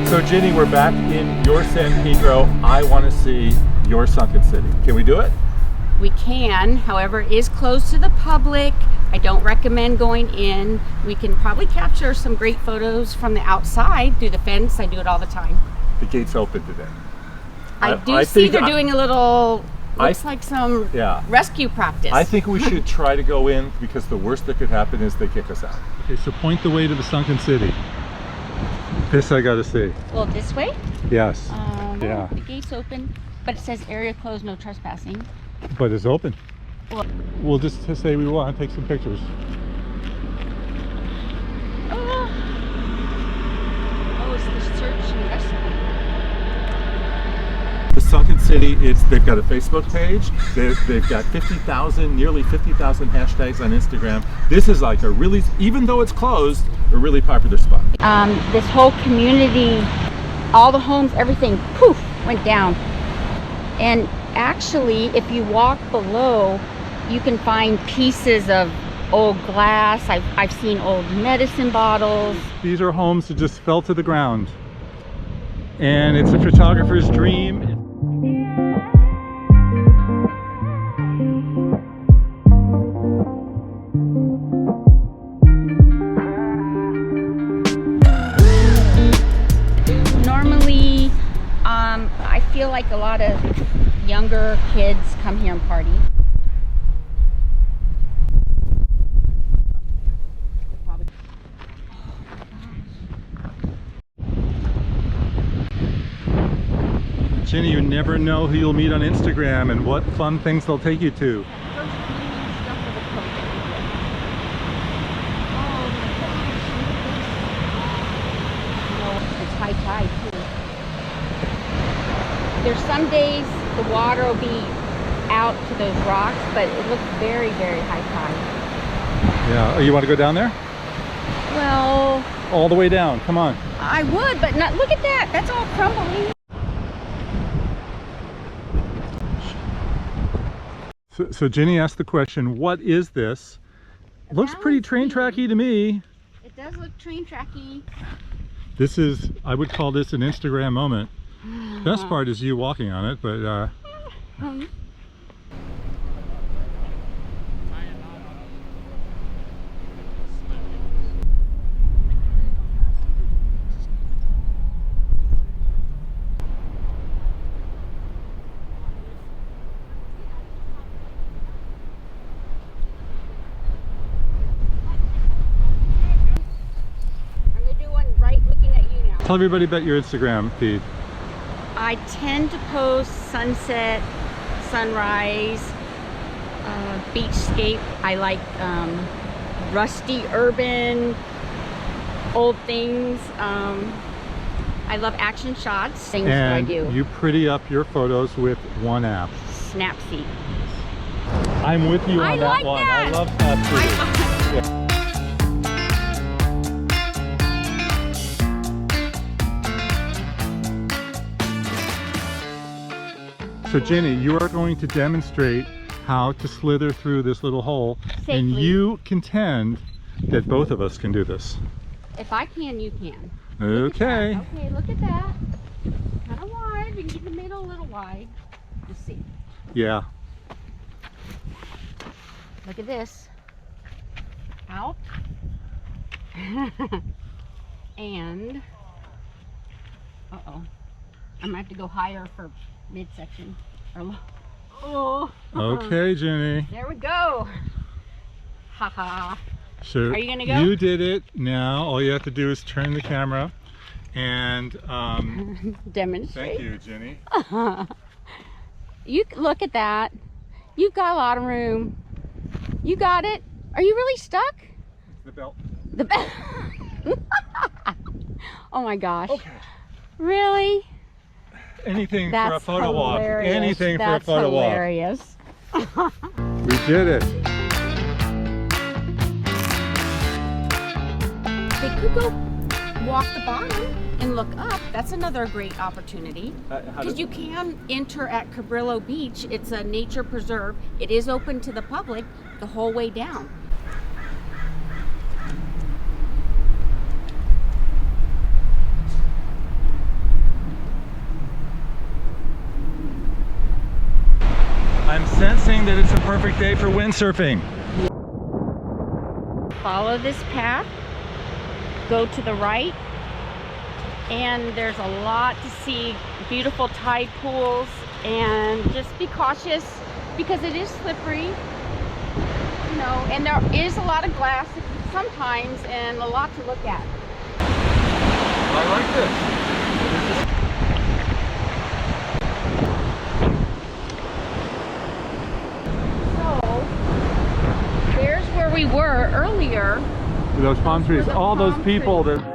So Ginny, we're back in your San Pedro. I want to see your Sunken City. Can we do it? We can, however, it is closed to the public. I don't recommend going in. We can probably capture some great photos from the outside through the fence. I do it all the time. The gate's open today. I see they're doing a little, looks like some rescue practice. I think we should try to go in because the worst that could happen is they kick us out. Okay, so point the way to the Sunken City. This I gotta see. Well, this way? Yes. Yeah. The gate's open, but it says area closed, no trespassing. But it's open. Well, we'll just say we want to take some pictures. Oh, it's the search and rescue. The Sunken City, they've got a Facebook page. They've got 50,000, nearly 50,000 hashtags on Instagram. This is like a really, even though it's closed, a really popular spot. This whole community, all the homes, everything, poof, went down. And actually, if you walk below, you can find pieces of old glass. I've seen old medicine bottles. These are homes that just fell to the ground. And it's a photographer's dream. Normally, I feel like a lot of younger kids come here and party. Ginny, you never know who you'll meet on Instagram and what fun things they'll take you to. It's high tide too. There's some days the water will be out to those rocks, but it looks very, very high tide. Yeah, oh, you want to go down there? Well, all the way down, come on. I would, but not, look at that, that's all crumbling. So Ginny asked the question, what is this? Looks pretty train tracky to me. It does look train tracky. This is, I would call this an Instagram moment. Best part is you walking on it, but tell everybody about your Instagram feed. I tend to post sunset, sunrise, beachscape. I like rusty, urban, old things. I love action shots. Things that I do. You pretty up your photos with one app. Snapseed. I'm with you on that one. That. I love Snapseed. Yeah. So Ginny, you are going to demonstrate how to slither through this little hole. Safely. And you contend that both of us can do this. If I can, you can. Okay. Okay, look at that. Kind of wide. We can get the middle a little wide. Let's see. Yeah. Look at this. Out. And uh-oh. I'm gonna have to go higher for midsection. Oh. Okay, Ginny. There we go. Haha. So are you gonna go? You did it. Now all you have to do is turn the camera and demonstrate. Thank you, Ginny. You look at that. You've got a lot of room. You got it. Are you really stuck? The belt. The belt. Oh my gosh. Okay. Really? Anything That's for a photo walk. Hilarious. Anything That's for a photo hilarious. walk. We did it. They could go walk the bottom and look up. That's another great opportunity. Because you can enter at Cabrillo Beach. It's a nature preserve. It is open to the public the whole way down. perfect day for windsurfing. Follow this path, go to the right, and there's a lot to see. Beautiful tide pools, and just be cautious because it is slippery, you know, and there is a lot of glass sometimes and a lot to look at. I like this. So there's where we were earlier. Those palm trees, all those people that.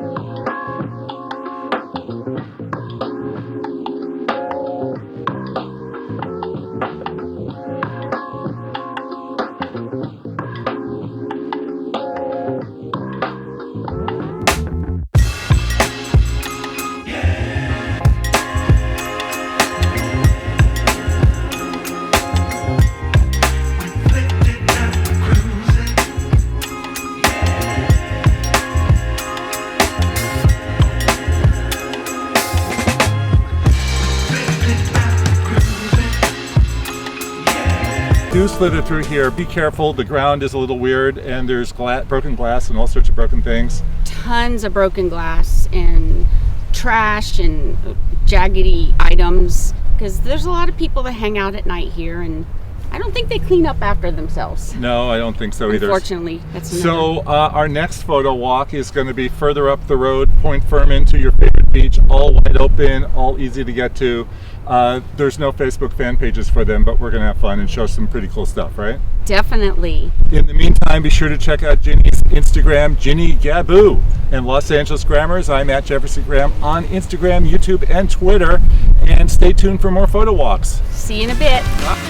Do slither through here. Be careful, the ground is a little weird and there's broken glass and all sorts of broken things. Tons of broken glass and trash and jaggedy items, because there's a lot of people that hang out at night here, and I don't think they clean up after themselves. No, I don't think so either. Unfortunately, that's another. So our next photo walk is going to be further up the road, Point Fermin, to your favorite beach, all wide open, all easy to get to. There's no Facebook fan pages for them, but we're going to have fun and show some pretty cool stuff, right? Definitely. In the meantime, be sure to check out Ginni's Instagram, Ginni Gaboo, and Los Angeles Grammars. I'm at Jefferson Graham on Instagram, YouTube, and Twitter. And stay tuned for more photo walks. See you in a bit. Bye.